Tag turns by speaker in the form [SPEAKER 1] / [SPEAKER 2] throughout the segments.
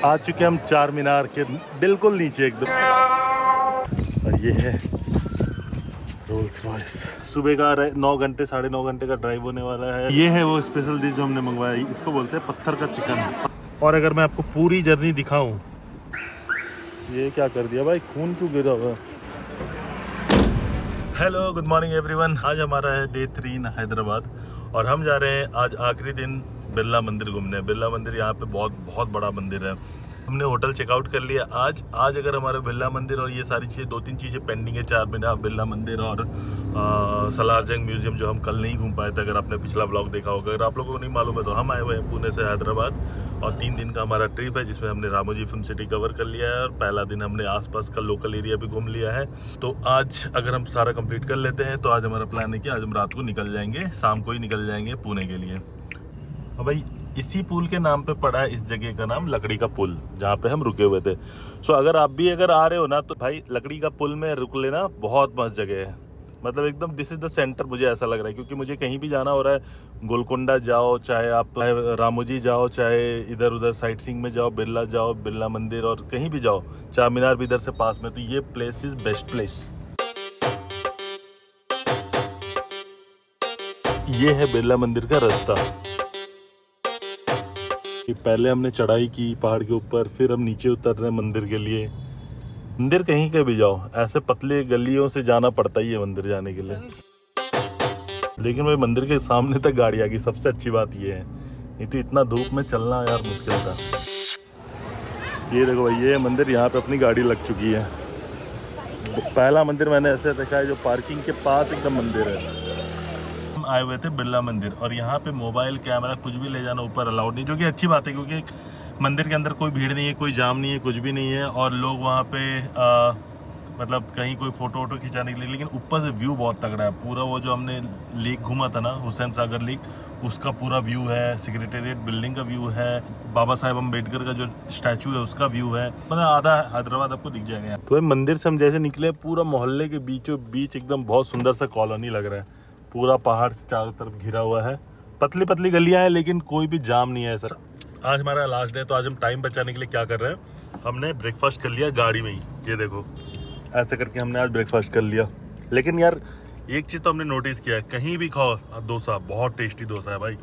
[SPEAKER 1] आ चुके हम चार मीनार के बिल्कुल नीचे एकदम। और ये है रोल्स रॉयस। सुबह का 9 घंटे 9.5 घंटे का ड्राइव होने वाला है। ये है वो स्पेशल डिश जो हमने मंगवाई, इसको बोलते हैं पत्थर का चिकन। और अगर मैं आपको पूरी जर्नी दिखाऊं, ये क्या कर दिया भाई, खून क्यों गिरा हुआ। Hello good morning everyone. आज हमारा है डे 3 इन हैदराबाद और हम जा रहे हैं आज आखिरी दिन बिरला मंदिर घूमने। बिरला मंदिर यहाँ पे बहुत बड़ा मंदिर है। हमने होटल चेकआउट कर लिया आज अगर हमारा बिरला मंदिर और ये सारी चीज़ें 2-3 चीज़ें पेंडिंग है, चार मीनार, बिरला मंदिर और सलारजंग म्यूजियम जो हम कल नहीं घूम पाए थे। अगर आपने पिछला ब्लॉग देखा होगा, अगर आप लोगों को नहीं मालूम है तो हम आए हुए हैं पुणे से हैदराबाद और 3 दिन का हमारा ट्रिप है जिसमें हमने रामोजी फिल्म सिटी कवर कर लिया है और पहला दिन हमने आसपास का लोकल एरिया भी घूम लिया है। तो आज अगर हम सारा कंप्लीट कर लेते हैं तो आज हमारा प्लान है कि आज हम रात को निकल जाएंगे, शाम को ही निकल जाएंगे पुणे के लिए। और भाई इसी पुल के नाम पे पड़ा है इस जगह का नाम लकड़ी का पुल, जहाँ पे हम रुके हुए थे। सो अगर आप भी अगर आ रहे हो ना तो भाई लकड़ी का पुल में रुक लेना, बहुत मस्त जगह है। मतलब एकदम दिस इज द सेंटर, मुझे ऐसा लग रहा है, क्योंकि मुझे कहीं भी जाना हो रहा है, गोलकोंडा जाओ, चाहे आप रामोजी जाओ, चाहे इधर उधर साइट सीइंग में जाओ, बिरला जाओ, बिरला मंदिर और कहीं भी जाओ, चार मीनार भी इधर से पास में, तो ये प्लेस इज बेस्ट प्लेस। ये है बिरला मंदिर का रास्ता। पहले हमने चढ़ाई की पहाड़ के ऊपर, फिर हम नीचे उतर रहे हैं मंदिर के लिए। मंदिर कहीं के भी जाओ, ऐसे पतले गलियों से जाना पड़ता ही है मंदिर जाने के लिए। लेकिन भाई मंदिर के सामने तक गाड़ी आ गई, सबसे अच्छी बात ये है, नहीं तो इतना धूप में चलना यार मुश्किल था। ये देखो भाई, ये मंदिर, यहाँ पे अपनी गाड़ी लग चुकी है। पहला मंदिर मैंने ऐसे देखा है जो पार्किंग के पास एकदम मंदिर है। हम आए हुए थे बिरला मंदिर और यहाँ पे मोबाइल कैमरा कुछ भी ले जाना ऊपर अलाउड नहीं, जो कि अच्छी बात है क्योंकि मंदिर के अंदर कोई भीड़ नहीं है, कोई जाम नहीं है, कुछ भी नहीं है और लोग वहाँ पे मतलब कहीं कोई फोटो वोटो खिंचाने के लिए। लेकिन ऊपर से व्यू बहुत तगड़ा है। पूरा वो जो हमने लेक घूमा था ना, हुसैन सागर लेक, उसका पूरा व्यू है, सेक्रेटेरिएट बिल्डिंग का व्यू है, बाबा साहेब अम्बेडकर का जो स्टैचू है उसका व्यू है, मतलब आधा हैदराबाद आपको दिख जाएगा। तो मंदिर से हम जैसे निकले, पूरा मोहल्ले के बीचों बीच एकदम बहुत सुंदर सा कॉलोनी लग रहा है। पूरा पहाड़ से चारों तरफ घिरा हुआ है, पतली पतली गलियां हैं लेकिन कोई भी जाम नहीं है सर। आज हमारा लास्ट डे, तो आज हम टाइम बचाने के लिए क्या कर रहे हैं, हमने ब्रेकफास्ट कर लिया गाड़ी में ही। ये देखो ऐसे करके हमने आज ब्रेकफास्ट कर लिया। लेकिन यार एक चीज़ तो हमने नोटिस किया है, कहीं भी खाओ डोसा, बहुत टेस्टी डोसा है भाई,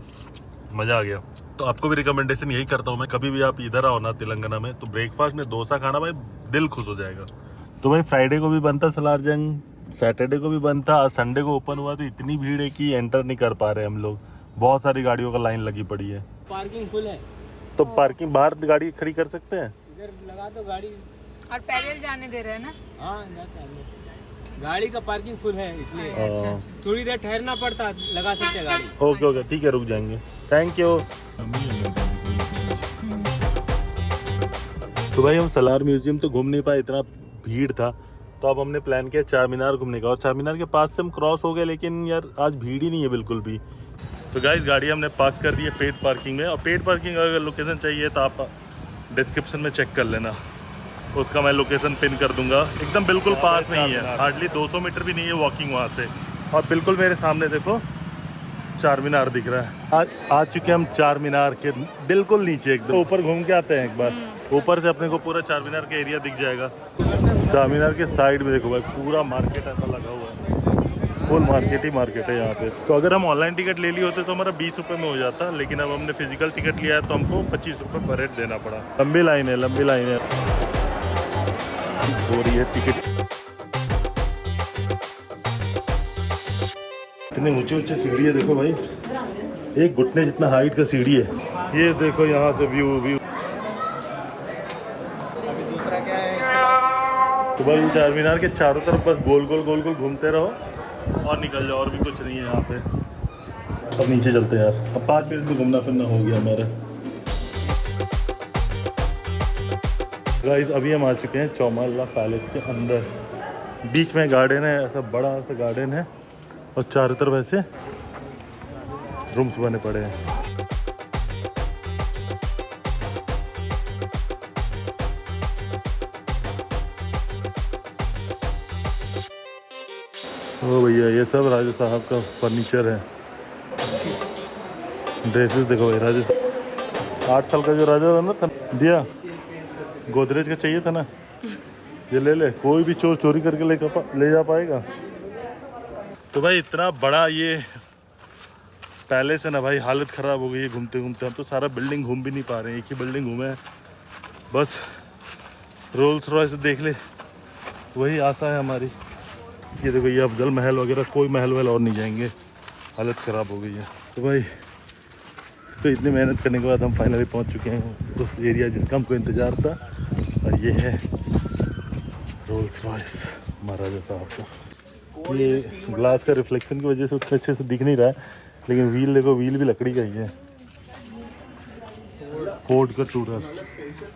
[SPEAKER 1] मज़ा आ गया। तो आपको भी रिकमेंडेशन यही करता हूँ मैं, कभी भी आप इधर आओ ना तेलंगाना में तो ब्रेकफास्ट में डोसा खाना भाई, दिल खुश हो जाएगा। तो भाई फ्राइडे को भी बनता सलारजंग, सैटरडे को भी बनता, आज संडे को ओपन हुआ तो इतनी भीड़ है कि एंटर नहीं कर पा रहे हम लोग। बहुत सारी गाड़ियों का लाइन लगी पड़ी है।
[SPEAKER 2] पार्किंग फुल है
[SPEAKER 1] तो पार्किंग बाहर गाड़ी खड़ी कर सकते हैं,
[SPEAKER 2] इधर लगा दो गाड़ी।
[SPEAKER 3] और पैदल जाने दे रहे हैं ना?
[SPEAKER 2] हाँ जाते हैं, गाड़ी का पार्किंग फुल है इसलिए
[SPEAKER 3] अच्छा।
[SPEAKER 2] थोड़ी देर ठहरना पड़ता, लगा सकते हैं गाड़ी।
[SPEAKER 1] ओके ओके ठीक है, रुक जाएंगे, थैंक यू। तो भाई हम सलार म्यूजियम तो घूम नहीं पाए, इतना भीड़ था। तो अब हमने प्लान किया चार मीनार घूमने का और चार मीनार के पास से हम क्रॉस हो गए, लेकिन यार आज भीड़ ही नहीं है बिल्कुल भी। तो गाइस गाड़ी हमने पार्क कर दी है पेड पार्किंग में, और पेड पार्किंग अगर लोकेशन चाहिए तो आप डिस्क्रिप्शन में चेक कर लेना, उसका मैं लोकेशन पिन कर दूंगा। एकदम बिल्कुल पास नहीं है, हार्डली 200 मीटर भी नहीं है वॉकिंग वहाँ से। और बिल्कुल मेरे सामने देखो चार मीनार दिख रहा है। आज चुके हम चार मीनार के बिल्कुल नीचे, एकदम ऊपर घूम के आते हैं एक बार, ऊपर से अपने को पूरा चार मीनार का एरिया दिख जाएगा। चार मीनार के साइड में देखो भाई पूरा मार्केट ऐसा लगा हुआ है, फुल मार्केट ही मार्केट है यहाँ पे। तो अगर हम ऑनलाइन टिकट ले लिए होते तो हमारा 20 रुपये में हो जाता, लेकिन अब हमने फिजिकल टिकट लिया है तो हमको 25 रुपये पर हेड देना पड़ा। लंबी लाइन है, लंबी लाइन है हो रही है टिकट। इतने ऊंचे ऊंचे सीढ़ी है देखो भाई, एक घुटने जितना हाइट का सीढ़ी है। ये देखो यहाँ से व्यू।
[SPEAKER 2] दूसरा क्या है,
[SPEAKER 1] तो भाई चार मीनार के चारों तरफ बस गोल गोल घूमते रहो और निकल जाओ, और भी कुछ नहीं है यहाँ पे। अब नीचे चलते हैं यार, अब 5 मिनट में घूमना फिरना हो गया हमारा। गाइस अभी हम आ चुके हैं चौमाला पैलेस के अंदर। बीच में गार्डन है, ऐसा बड़ा सा गार्डन है और चारों तरफ ऐसे रूम्स बने पड़े हैं। ओ भैया ये सब राजा साहब का फर्नीचर है। ड्रेसेस देखो भाई, राजा 8 साल का जो राजा था ना दिया, गोदरेज का चाहिए था ना, ये ले ले। कोई भी चोर चोरी करके ले जा पाएगा। तो भाई इतना बड़ा ये पैलेस है ना भाई, हालत ख़राब हो गई है घूमते घूमते। हम तो सारा बिल्डिंग घूम भी नहीं पा रहे हैं, एक ही बिल्डिंग घूमे हैं बस। रोल्स रॉयस देख ले, वही आशा है हमारी। ये देखो ये अफजल महल वगैरह, कोई महल वहल और नहीं जाएंगे, हालत ख़राब हो गई है। तो भाई तो इतनी मेहनत करने के बाद हम फाइनली पहुंच चुके हैं उस एरिया जिसका हमको इंतज़ार था, और ये है रोल्स रॉयस महाराजा साहब का। ये ग्लास का रिफ्लेक्शन की वजह से उतना अच्छे से दिख नहीं रहा है, लेकिन व्हील देखो, व्हील भी लकड़ी का ही है, फोर्ड का टूटर।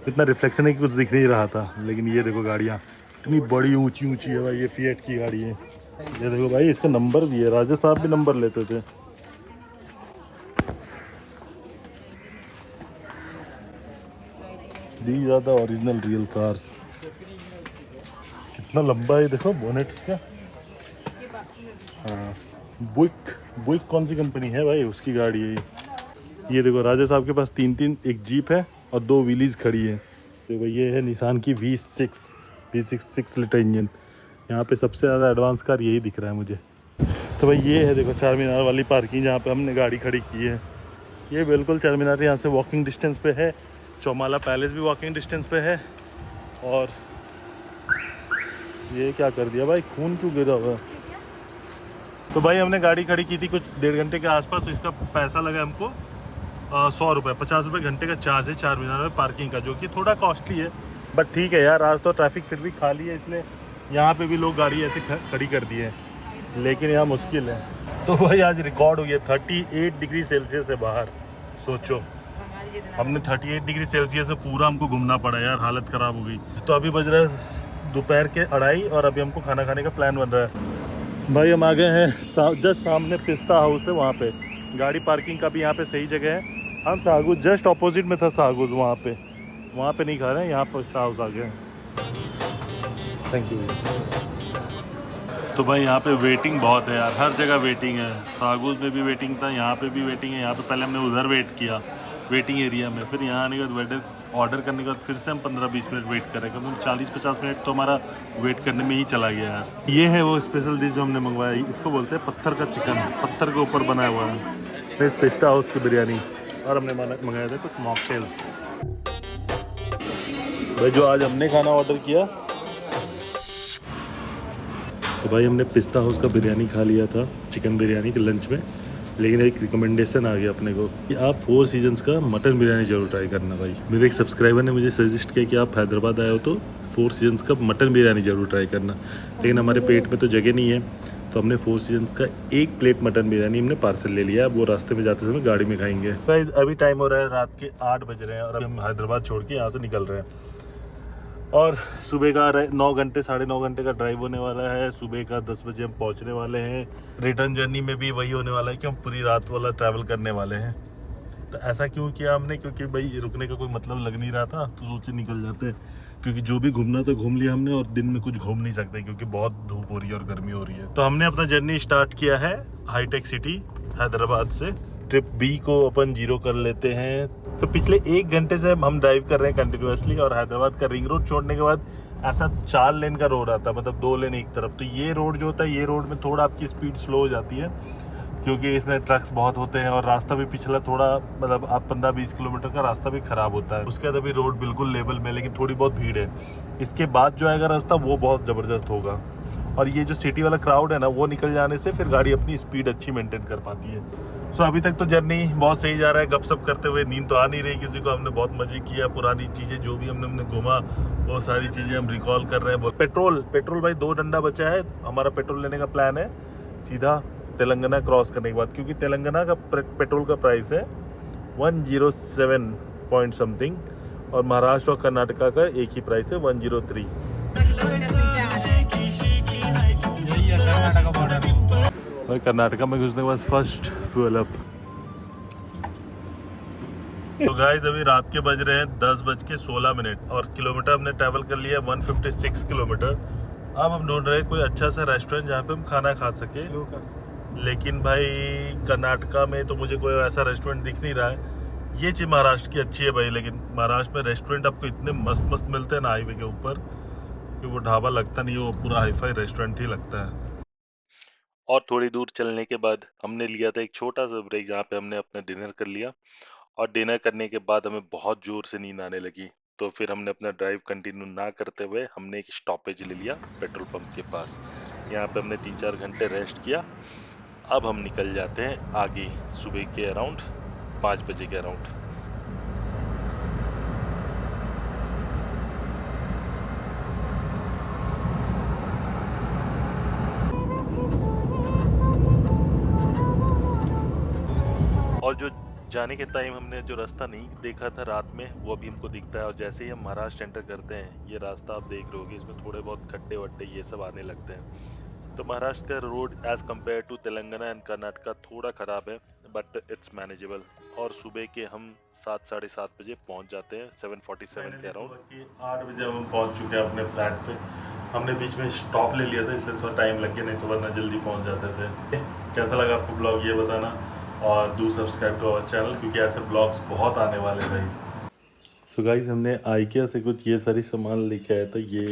[SPEAKER 1] इतना रिफ्लेक्शन है कि कुछ दिख नहीं रहा था। लेकिन ये देखो गाड़ियाँ इतनी बड़ी ऊंची ऊंची है भाई, ये फिएट की गाड़ी है। ये देखो भाई, इसका नंबर भी है, राजा साहब भी नंबर लेते थे। These are the original real cars। कितना लंबा है देखो बोनेट इसका। हाँ, बुइक कौन सी कंपनी है भाई, उसकी गाड़ी है ये देखो राजा साहब के पास 3 एक जीप है और 2 व्हीलीज खड़ी है। देखो ये है निसान की V6 6 लीटर इंजन। यहाँ पे सबसे ज़्यादा एडवांस कार यही दिख रहा है मुझे। तो भाई ये है देखो चार मीनार वाली पार्किंग जहाँ पे हमने गाड़ी खड़ी की है। ये बिल्कुल चार मीनार यहाँ से वॉकिंग डिस्टेंस पे है। चौमाला पैलेस भी वॉकिंग डिस्टेंस पे है। और ये क्या कर दिया भाई, खून क्यों गिरा हुआ। तो भाई हमने गाड़ी खड़ी की थी कुछ 1.5 घंटे के आसपास। तो इसका पैसा लगा हमको 100 रुपये, 50 रुपये घंटे का चार्ज है चार मीनार में पार्किंग का, जो कि थोड़ा कॉस्टली है। बट ठीक है यार, आज तो ट्रैफिक फिर भी खाली है, इसलिए यहाँ पे भी लोग गाड़ी ऐसे खड़ी कर दी है, लेकिन यहाँ मुश्किल है। तो भाई आज रिकॉर्ड हुई है 38 डिग्री सेल्सियस है बाहर। सोचो हमने 38 डिग्री सेल्सियस में पूरा हमको घूमना पड़ा यार, हालत ख़राब हो गई। तो अभी बज रहा है दोपहर के 2:30 और अभी हमको खाना खाने का प्लान बन रहा है। भाई हम आ गए हैं जस्ट सामने पिस्ता हाउस है, वहाँ पे गाड़ी पार्किंग का भी यहाँ पे सही जगह है। हम सागुज जस्ट ऑपोजिट में था सागुज, वहाँ पे नहीं खा रहे हैं, यहाँ पिस्ता हाउस आ गए हैं। Thank you. तो भाई यहाँ पे वेटिंग बहुत है यार, हर जगह वेटिंग है। सागुज में भी वेटिंग था, यहाँ पे भी वेटिंग है। यहाँ पे पहले हमने उधर वेट किया वेटिंग एरिया में, फिर यहाँ आने के बाद ऑर्डर करने के बाद फिर से हम 15-20 मिनट वेट करें, कम से कम 40-50 मिनट तो हमारा वेट करने में ही चला गया यार। ये है वो स्पेशल डिश जो हमने मंगवाया, इसको बोलते हैं पत्थर का चिकन, पत्थर के ऊपर बनाया हुआ है। पिस्ता हाउस की बिरयानी, और हमने मंगाया था कुछ मॉकटेल्स। भाई जो आज हमने खाना ऑर्डर किया, तो भाई हमने पिस्ता हाउस का बिरयानी खा लिया था, चिकन बिरयानी के लंच में। लेकिन एक रिकमेंडेशन आ गया अपने को कि आप 4 सीजन्स का मटन बिरयानी जरूर ट्राई करना। भाई मेरे एक सब्सक्राइबर ने मुझे सजेस्ट किया कि आप हैदराबाद आए हो तो 4 सीजन्स का मटन बिरयानी जरूर ट्राई करना। लेकिन हमारे पेट में तो जगह नहीं है, तो हमने 4 सीजन्स का 1 प्लेट मटन बिरयानी हमने पार्सल ले लिया। अब वो रास्ते में जाते समय गाड़ी में खाएंगे। भाई अभी टाइम हो रहा है रात के 8 बज रहे हैं और अभी हम हैदराबाद छोड़ के यहाँ से निकल रहे हैं। और सुबह का 9 घंटे 9.5 घंटे का ड्राइव होने वाला है। सुबह का 10 बजे हम पहुंचने वाले हैं। रिटर्न जर्नी में भी वही होने वाला है कि हम पूरी रात वाला ट्रैवल करने वाले हैं। तो ऐसा क्यों किया हमने, क्योंकि भाई रुकने का कोई मतलब लग नहीं रहा था, तो सोचे निकल जाते हैं। क्योंकि जो भी घूमना तो घूम लिया हमने, और दिन में कुछ घूम नहीं सकते क्योंकि बहुत धूप हो रही है और गर्मी हो रही है। तो हमने अपना जर्नी स्टार्ट किया है हाईटेक सिटी हैदराबाद से। ट्रिप बी को अपन 0 कर लेते हैं। तो पिछले 1 घंटे से हम ड्राइव कर रहे हैं कंटिन्यूअसली, और हैदराबाद का रिंग रोड छोड़ने के बाद ऐसा 4 लेन का रोड आता है, मतलब 2 लेन एक तरफ। तो ये रोड जो होता है, ये रोड में थोड़ा आपकी स्पीड स्लो हो जाती है क्योंकि इसमें ट्रक्स बहुत होते हैं, और रास्ता भी पिछला थोड़ा मतलब आप 15-20 किलोमीटर का रास्ता भी ख़राब होता है। उसके बाद अभी रोड बिल्कुल लेवल में, लेकिन थोड़ी बहुत भीड़ है। इसके बाद जो आएगा रास्ता वो बहुत ज़बरदस्त होगा, और ये जो सिटी वाला क्राउड है ना, वो निकल जाने से फिर गाड़ी अपनी स्पीड अच्छी मेंटेन कर पाती है। सो अभी तक तो जर्नी बहुत सही जा रहा है, गपशप करते हुए। नींद तो आ नहीं रही किसी को, हमने बहुत मजे किया। पुरानी चीज़ें जो भी हमने घूमा वो सारी चीज़ें हम रिकॉल कर रहे हैं। पेट्रोल भाई 2 डंडा बचा है। हमारा पेट्रोल लेने का प्लान है सीधा तेलंगाना क्रॉस करने के बाद, क्योंकि तेलंगाना का पेट्रोल का प्राइस है 107 पॉइंट समथिंग, और महाराष्ट्र और कर्नाटका का एक ही प्राइस है 103। भाई कर्नाटका में घुसने के बाद फर्स्ट फ्यूल अप। तो गाइस अभी रात के बज रहे हैं 10:16 और किलोमीटर हमने ट्रैवल कर लिया 156 किलोमीटर। अब हम ढूंढ रहे हैं कोई अच्छा सा रेस्टोरेंट जहाँ पे हम खाना खा सके। लेकिन भाई कर्नाटका में तो मुझे कोई ऐसा रेस्टोरेंट दिख नहीं रहा है। ये चीज़ महाराष्ट्र की अच्छी है भाई, लेकिन महाराष्ट्र में रेस्टोरेंट आपको इतने मस्त मस्त मिलते हैं ना हाईवे के ऊपर कि वो ढाबा लगता नहीं है, वो पूरा हाईफाई रेस्टोरेंट ही लगता है। और थोड़ी दूर चलने के बाद हमने लिया था एक छोटा सा ब्रेक, जहाँ पे हमने अपना डिनर कर लिया। और डिनर करने के बाद हमें बहुत जोर से नींद आने लगी, तो फिर हमने अपना ड्राइव कंटिन्यू ना करते हुए हमने एक स्टॉपेज ले लिया पेट्रोल पंप के पास। यहाँ पे हमने 3-4 घंटे रेस्ट किया। अब हम निकल जाते हैं आगे सुबह के अराउंड 5 बजे के अराउंड। और जो जाने के टाइम हमने जो रास्ता नहीं देखा था रात में, वो अभी हमको दिखता है। और जैसे ही हम महाराष्ट्र एंटर करते हैं, ये रास्ता आप देख रहे होगे, इसमें थोड़े बहुत खड्डे वड्डे ये सब आने लगते हैं। तो महाराष्ट्र का road as compare to Telangana and Karnataka थोड़ा ख़राब है, बट इट्स मैनेजेबल। और सुबह के हम 7 साढ़े 7 बजे पहुंच जाते हैं 7:47 के अराउंड। 8 बजे हम पहुंच चुके हैं अपने फ्लैट पे। हमने बीच में स्टॉप ले लिया था, इसलिए थोड़ा टाइम लग गया, नहीं तो वरना जल्दी पहुंच जाते थे। कैसा लगा आपको ब्लॉग, ये बताना। और do subscribe to our channel, क्योंकि ऐसे ब्लॉग्स बहुत आने वाले हैं भाई। सो गाइस, हमने आइकिया से कुछ ये सारी सामान लेके आया था। ये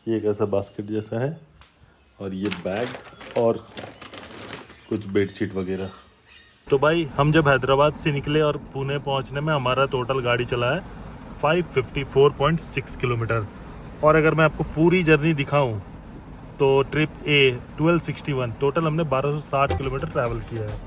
[SPEAKER 1] एक ऐसा बास्केट जैसा है, और ये बैग और कुछ बेडशीट वगैरह। तो भाई हम जब हैदराबाद से निकले और पुणे पहुंचने में हमारा टोटल गाड़ी चला है 554.6 किलोमीटर। और अगर मैं आपको पूरी जर्नी दिखाऊं तो ट्रिप ए 1261 टोटल हमने 1260 किलोमीटर ट्रैवल किया है।